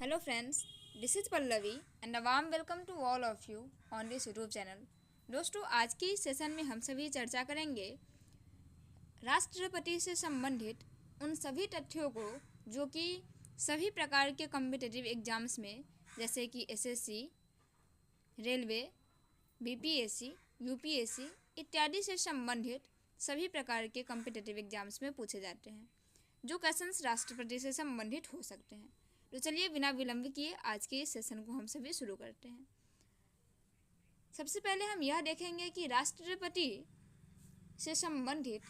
Hello friends, this is Pallavi and a warm welcome to all of you on this YouTube channel. दोस्तों आज की session में हम सभी चर्चा करेंगे राष्ट्रपति से संबंधित उन सभी तथ्यों को जो कि सभी प्रकार के कॉम्पिटिटिव एग्जाम्स में जैसे कि एसएससी, रेलवे, बीपीएससी, यूपीएससी इत्यादि से संबंधित सभी प्रकार के कॉम्पिटिटिव एग्जाम्स में पूछे जाते हैं जो क्वेश्चंस राष्ट्रपति से संबंधित हो सकते हैं। तो चलिए बिना विलंब किए आज के इस सेशन को हम सभी शुरू करते हैं। सबसे पहले हम यह देखेंगे कि राष्ट्रपति से संबंधित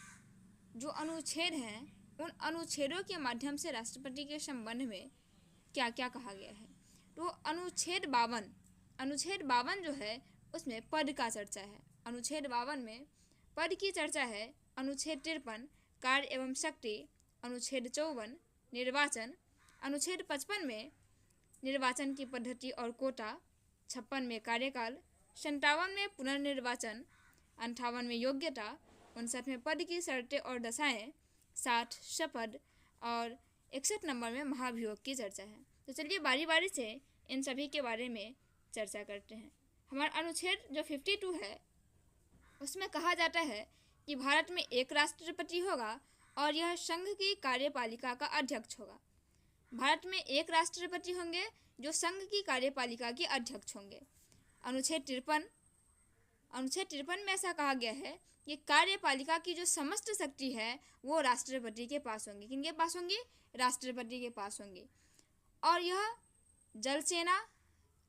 जो अनुच्छेद हैं उन अनुच्छेदों के माध्यम से राष्ट्रपति के संबंध में क्या क्या कहा गया है। तो अनुच्छेद 52 जो है उसमें पद का चर्चा है। अनुच्छेद 52 में पद की चर्चा है। अनुच्छेद 53 कार्य एवं शक्ति, अनुच्छेद 54 निर्वाचन, अनुच्छेद 55 में निर्वाचन की पद्धति और कोटा, 56 में कार्यकाल, 57 में पुनर्निर्वाचन, 58 में योग्यता, 59 में पद की शर्तें और दशाएं, 60 शपथ और 61 नंबर में महाभियोग की चर्चा है। तो चलिए बारी बारी से इन सभी के बारे में चर्चा करते हैं। हमारा अनुच्छेद जो 52 है उसमें कहा जाता है कि भारत में एक राष्ट्रपति होगा और यह संघ की कार्यपालिका का अध्यक्ष होगा। भारत में एक राष्ट्रपति होंगे जो संघ की कार्यपालिका के अध्यक्ष होंगे। अनुच्छेद 53 में ऐसा कहा गया है कि कार्यपालिका की जो समस्त शक्ति है वो राष्ट्रपति के पास होंगी। किनके पास होंगी? राष्ट्रपति के पास होंगी। और यह जल सेना,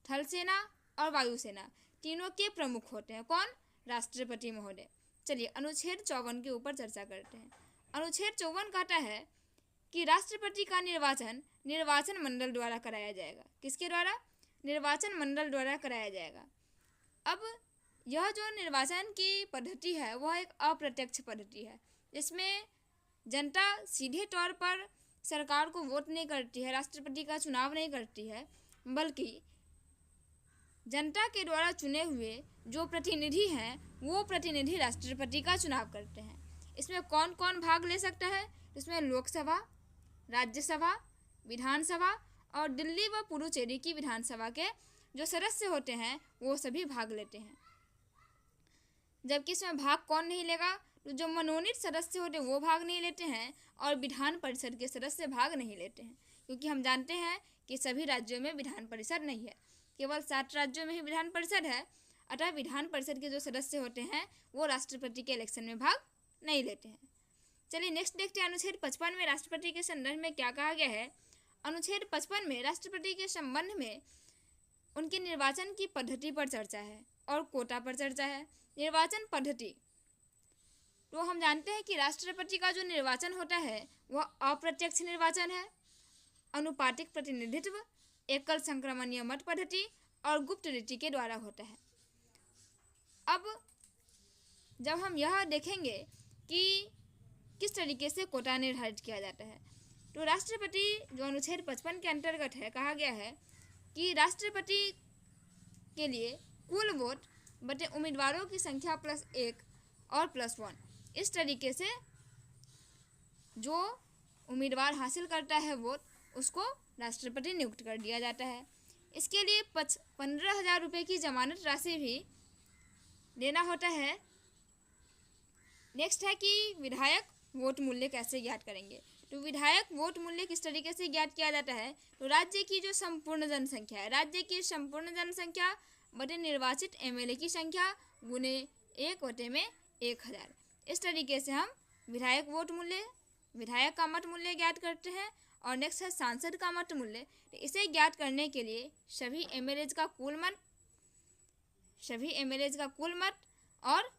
थल सेना और वायुसेना तीनों के प्रमुख होते हैं। कौन? राष्ट्रपति महोदय। चलिए अनुच्छेद 54 के ऊपर चर्चा करते हैं। अनुच्छेद 54 कहता है कि राष्ट्रपति का निर्वाचन मंडल द्वारा कराया जाएगा। किसके द्वारा? निर्वाचन मंडल द्वारा कराया जाएगा। अब यह जो निर्वाचन की पद्धति है वह एक अप्रत्यक्ष पद्धति है, जिसमें जनता सीधे तौर पर सरकार को वोट नहीं करती है, राष्ट्रपति का चुनाव नहीं करती है, बल्कि जनता के द्वारा चुने हुए जो प्रतिनिधि हैं वो प्रतिनिधि राष्ट्रपति का चुनाव करते हैं। इसमें कौन कौन भाग ले सकता है? इसमें लोकसभा, राज्यसभा, विधानसभा और दिल्ली व पुडुचेरी की विधानसभा के जो सदस्य होते हैं वो सभी भाग लेते हैं। जबकि इसमें भाग कौन नहीं लेगा? तो जो मनोनीत सदस्य होते हैं वो भाग नहीं लेते हैं और विधान परिषद के सदस्य भाग नहीं लेते हैं, क्योंकि हम जानते हैं कि सभी राज्यों में विधान परिषद नहीं है, केवल 7 राज्यों में ही विधान परिषद है। अतः विधान परिषद के जो सदस्य होते हैं वो राष्ट्रपति के इलेक्शन में भाग नहीं लेते हैं। चलिए नेक्स्ट देखते हैं अनुच्छेद 55 में राष्ट्रपति के संदर्भ में क्या कहा गया है। अनुच्छेद 55 में राष्ट्रपति के संबंध में उनके निर्वाचन की पद्धति पर चर्चा है और कोटा पर चर्चा है। निर्वाचन पद्धति, तो हम जानते हैं कि राष्ट्रपति का जो निर्वाचन होता है वह अप्रत्यक्ष निर्वाचन है, अनुपातिक प्रतिनिधित्व, एकल संक्रमणीय मत पद्धति और गुप्त रीति के द्वारा होता है। अब जब हम यह देखेंगे कि किस तरीके से कोटा निर्धारित किया जाता है, तो राष्ट्रपति जो अनुच्छेद 55 के अंतर्गत है कहा गया है कि राष्ट्रपति के लिए कुल वोट बटे उम्मीदवारों की संख्या +1 और +1, इस तरीके से जो उम्मीदवार हासिल करता है वोट उसको राष्ट्रपति नियुक्त कर दिया जाता है। इसके लिए 15,000 रुपये की जमानत राशि भी देना होता है। नेक्स्ट है कि विधायक वोट मूल्य कैसे ज्ञात करेंगे। तो विधायक वोट मूल्य किस तरीके से ज्ञात किया जाता है, तो राज्य की जो संपूर्ण जनसंख्या है, राज्य की संपूर्ण जनसंख्या बटे निर्वाचित एमएलए की संख्या गुने 1/1000, इस तरीके से हम विधायक वोट मूल्य, विधायक का मत मूल्य ज्ञात करते हैं। और नेक्स्ट है सांसद का मत मूल्य। तो इसे ज्ञात करने के लिए सभी एमएलएज का कुल मत और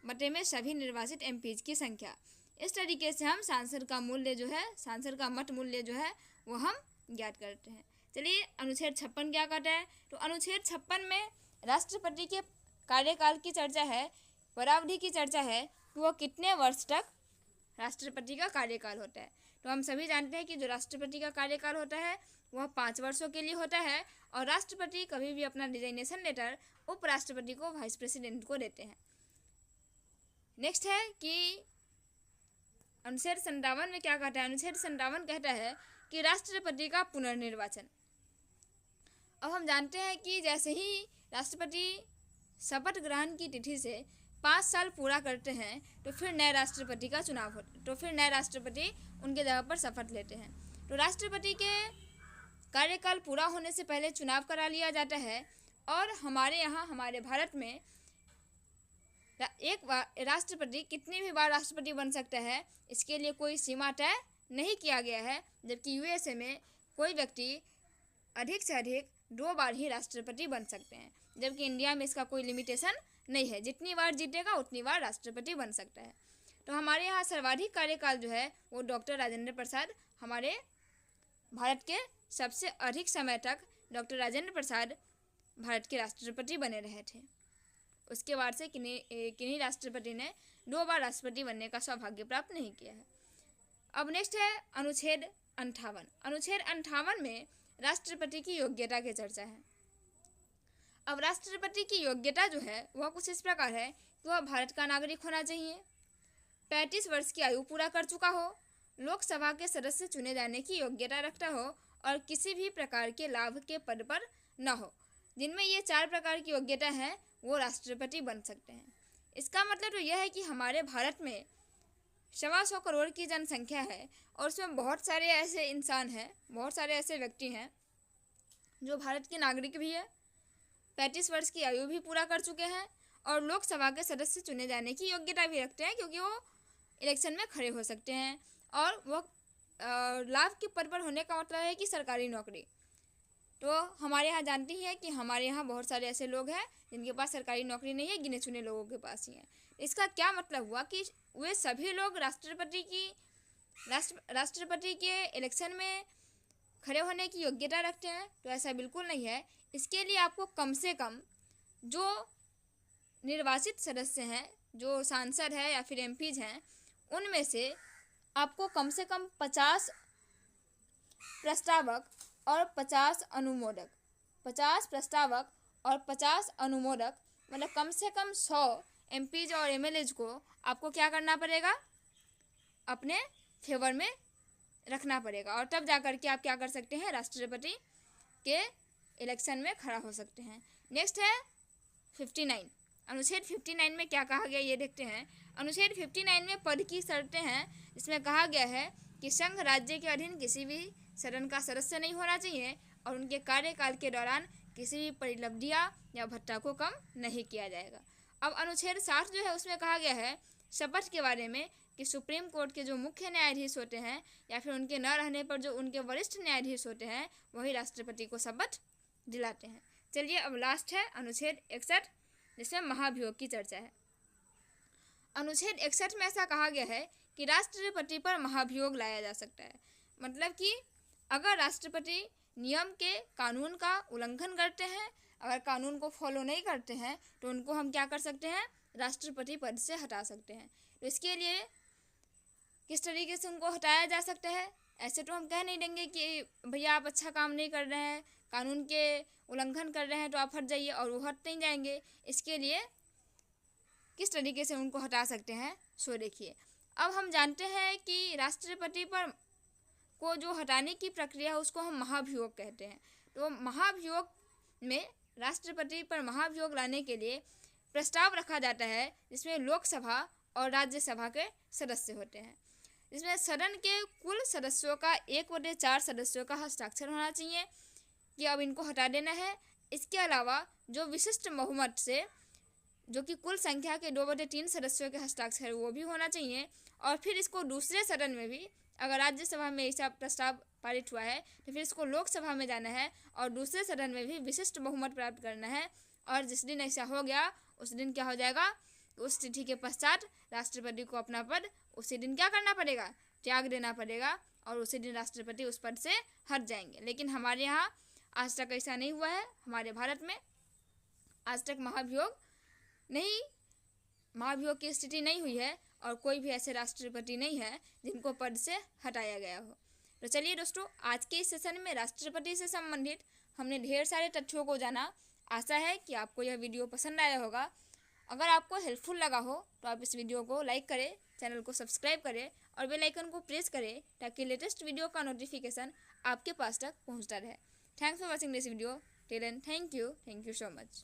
बटे में सभी निर्वाचित एमपीज की संख्या, इस तरीके से हम सांसद का मत मूल्य जो है वो हम ज्ञात करते हैं। चलिए अनुच्छेद 56 क्या कहता है। तो अनुच्छेद 56 में राष्ट्रपति के कार्यकाल की चर्चा है, पदावधि की चर्चा है, तो वह कितने वर्ष तक राष्ट्रपति का कार्यकाल होता है। तो हम सभी जानते हैं कि जो राष्ट्रपति का कार्यकाल होता है वह 5 वर्षों के लिए होता है और राष्ट्रपति कभी भी अपना रिजाइनेशन लेटर उपराष्ट्रपति को, वाइस प्रेसिडेंट को देते हैं। नेक्स्ट है कि अनुच्छेद 57 में क्या कहता है। अनुच्छेद 57 कहता है कि राष्ट्रपति का पुनर्निर्वाचन, अब हम जानते हैं कि जैसे ही राष्ट्रपति शपथ ग्रहण की तिथि से 5 साल पूरा करते हैं तो फिर नए राष्ट्रपति का चुनाव होता, तो फिर नए राष्ट्रपति उनके जगह पर शपथ लेते हैं। तो राष्ट्रपति के कार्यकाल पूरा होने से पहले चुनाव करा लिया जाता है। और हमारे यहाँ, हमारे भारत में एक बार राष्ट्रपति कितनी भी बार राष्ट्रपति बन सकता है, इसके लिए कोई सीमा तय नहीं किया गया है। जबकि यूएसए में कोई व्यक्ति अधिक से अधिक 2 बार ही राष्ट्रपति बन सकते हैं, जबकि इंडिया में इसका कोई लिमिटेशन नहीं है, जितनी बार जीतेगा उतनी बार राष्ट्रपति बन सकता है। तो हमारे यहाँ सर्वाधिक कार्यकाल जो है वो डॉक्टर राजेंद्र प्रसाद, हमारे भारत के सबसे अधिक समय तक डॉक्टर राजेंद्र प्रसाद भारत के राष्ट्रपति बने रहे थे। उसके बाद से किन्हीं राष्ट्रपति ने 2 बार राष्ट्रपति बनने का सौभाग्य प्राप्त नहीं किया है। अब नेक्स्ट है अनुच्छेद 58। अनुच्छेद 58 में राष्ट्रपति की योग्यता की चर्चा है। अब राष्ट्रपति की योग्यता जो है वह कुछ इस प्रकार है कि वह भारत का नागरिक होना चाहिए, 35 वर्ष की आयु पूरा कर चुका हो, लोकसभा के सदस्य चुने जाने की योग्यता रखता हो और किसी भी प्रकार के लाभ के पद पर न हो। जिनमें ये 4 प्रकार की योग्यता है वो राष्ट्रपति बन सकते हैं। इसका मतलब तो यह है कि हमारे भारत में 125 करोड़ की जनसंख्या है और उसमें बहुत सारे ऐसे इंसान हैं, बहुत सारे ऐसे व्यक्ति हैं जो भारत के नागरिक भी है, 35 वर्ष की आयु भी पूरा कर चुके हैं और लोकसभा के सदस्य चुने जाने की योग्यता भी रखते हैं, क्योंकि वो इलेक्शन में खड़े हो सकते हैं। और वो लाभ के पद पर होने का मतलब है कि सरकारी नौकरी। तो हमारे यहाँ जानती हैं कि हमारे यहाँ बहुत सारे ऐसे लोग हैं जिनके पास सरकारी नौकरी नहीं है, गिने चुने लोगों के पास ही है। इसका क्या मतलब हुआ कि वे सभी लोग राष्ट्रपति के इलेक्शन में खड़े होने की योग्यता रखते हैं? तो ऐसा बिल्कुल नहीं है। इसके लिए आपको कम से कम जो निर्वाचित सदस्य हैं, जो सांसद है या फिर एमपीज हैं, उनमें से आपको कम से कम 50 प्रस्तावक और 50 अनुमोदक, 50 प्रस्तावक और 50 अनुमोदक, मतलब कम से कम 100 एमपीज और एमएलएज को आपको क्या करना पड़ेगा, अपने फेवर में रखना पड़ेगा। और तब जाकर के आप क्या कर सकते हैं, राष्ट्रपति के इलेक्शन में खड़ा हो सकते हैं। नेक्स्ट है 59। अनुच्छेद 59 में क्या कहा गया ये देखते हैं। अनुच्छेद 59 में पद की शर्तें हैं, जिसमें कहा गया है कि संघ राज्य के अधीन किसी भी सदन का सदस्य नहीं होना चाहिए और उनके कार्यकाल के दौरान किसी भी परिलब्धियां या भत्ता को कम नहीं किया जाएगा। अब अनुच्छेद 60 जो है उसमें कहा गया है शपथ के बारे में कि सुप्रीम कोर्ट के जो मुख्य न्यायाधीश होते हैं या फिर उनके न रहने पर जो उनके वरिष्ठ न्यायाधीश होते हैं वही राष्ट्रपति को शपथ दिलाते हैं। चलिए अब लास्ट है अनुच्छेद 61, जिसमें महाभियोग की चर्चा है। अनुच्छेद 61 में ऐसा कहा गया है कि राष्ट्रपति पर महाभियोग लाया जा सकता है। मतलब कि अगर राष्ट्रपति नियम के कानून का उल्लंघन करते हैं, अगर कानून को फॉलो नहीं करते हैं, तो उनको हम क्या कर सकते हैं, राष्ट्रपति पद से हटा सकते हैं। तो इसके लिए किस तरीके से उनको हटाया जा सकता है, ऐसे तो हम कह नहीं देंगे कि भैया आप अच्छा काम नहीं कर रहे हैं, कानून के उल्लंघन कर रहे हैं तो आप हट जाइए, और वो हट नहीं जाएंगे। इसके लिए किस तरीके से उनको हटा सकते हैं सो देखिए। अब हम जानते हैं कि राष्ट्रपति पर को जो हटाने की प्रक्रिया है उसको हम महाभियोग कहते हैं। तो महाभियोग में राष्ट्रपति पर महाभियोग लाने के लिए प्रस्ताव रखा जाता है, जिसमें लोकसभा और राज्यसभा के सदस्य होते हैं। इसमें सदन के कुल सदस्यों का 1/4 सदस्यों का हस्ताक्षर होना चाहिए कि अब इनको हटा देना है। इसके अलावा जो विशिष्ट बहुमत से, जो कि कुल संख्या के 2/3 सदस्यों के हस्ताक्षर वो भी होना चाहिए। और फिर इसको दूसरे सदन में भी, अगर राज्यसभा में ऐसा प्रस्ताव पारित हुआ है तो फिर इसको लोकसभा में जाना है और दूसरे सदन में भी विशिष्ट बहुमत प्राप्त करना है। और जिस दिन ऐसा हो गया उस दिन क्या हो जाएगा, उस तिथि के पश्चात राष्ट्रपति को अपना पद उसी दिन क्या करना पड़ेगा, त्याग देना पड़ेगा, और उसी दिन राष्ट्रपति उस पद से हट जाएंगे। लेकिन हमारे यहाँ आज तक ऐसा नहीं हुआ है। हमारे भारत में आज तक महाभियोग की स्थिति नहीं हुई है और कोई भी ऐसे राष्ट्रपति नहीं है जिनको पद से हटाया गया हो। तो चलिए दोस्तों, आज के इस सेशन में राष्ट्रपति से संबंधित हमने ढेर सारे तथ्यों को जाना। आशा है कि आपको यह वीडियो पसंद आया होगा। अगर आपको हेल्पफुल लगा हो तो आप इस वीडियो को लाइक करें, चैनल को सब्सक्राइब करें और बेल आइकन को प्रेस करें ताकि लेटेस्ट वीडियो का नोटिफिकेशन आपके पास तक पहुंचता रहे। Thanks for watching this video. Till then thank you so much.